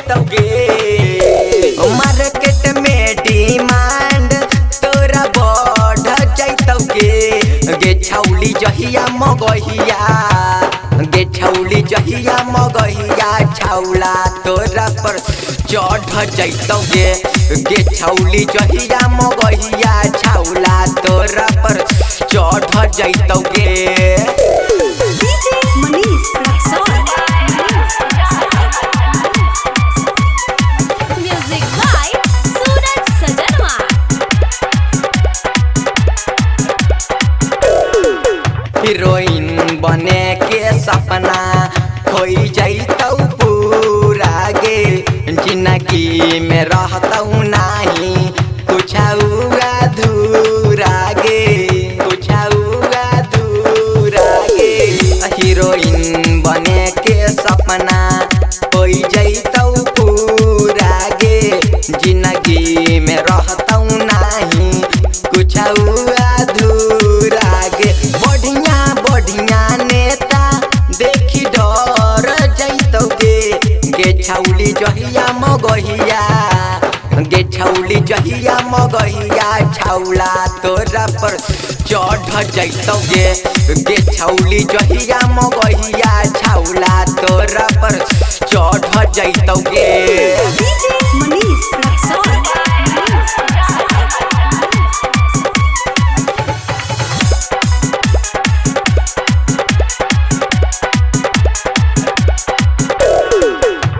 जैतौगे market में demand तोरा बढ़ जैतौगे गे छौली जहिया मगहिया गे छौली जहिया मगहिया छौला तोरा पर चढ़ जैतौगे गे छौली जहिया मगहिया छौला तोरा पर चढ़ जैतौगे DJ Manish Raxon. Music by Suraj Sajanwa. Heroine बने के सपना खोई जैतौ पूरा गे जिंदगी में रहतौ नाही कुछ अधूरा गे कुछ अधूरा गे हीरोइन बने के सपना खोई जैतौ पूरा गे जिंदगी में रहतौ नाही कुछ अधूरा गे बढ़िया बढ़िया नेता देखी डर जैतौगे गे छौली जहिया मगहिया गे छौली जहिया मगहिया छौला तोरा पर चढ़ जैतौगे गे छौली जहिया मगहिया छौला तोरा पर चढ़ जैतौगे DJ Manish Raxon.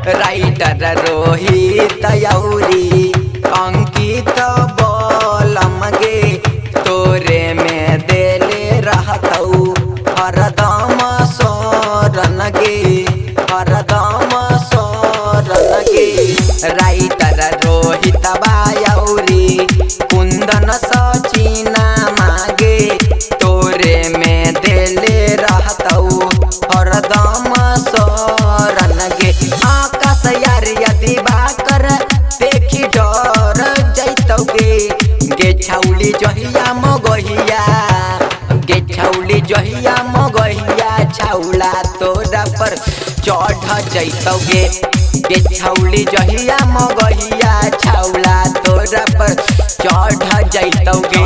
Writer Rohit यौरी अंकित बलम गे तोरे में देले रहतौ हरदम सोरन गे हरदम सोरन गे राइटर रोहित बायौरी कुंदन सचिना मागे तोरे में देले रहतौ हरदम सोरन गे आकाश यार यदि बाकर देखी डर जैतौगे गे छौली जहिया मगहिया गे छौली जहिया मगहिया छौला तोरा पर चढ़ जैतौगे गे छौली जहिया मगहिया छौला तोरा पर चढ़ जैतौगे।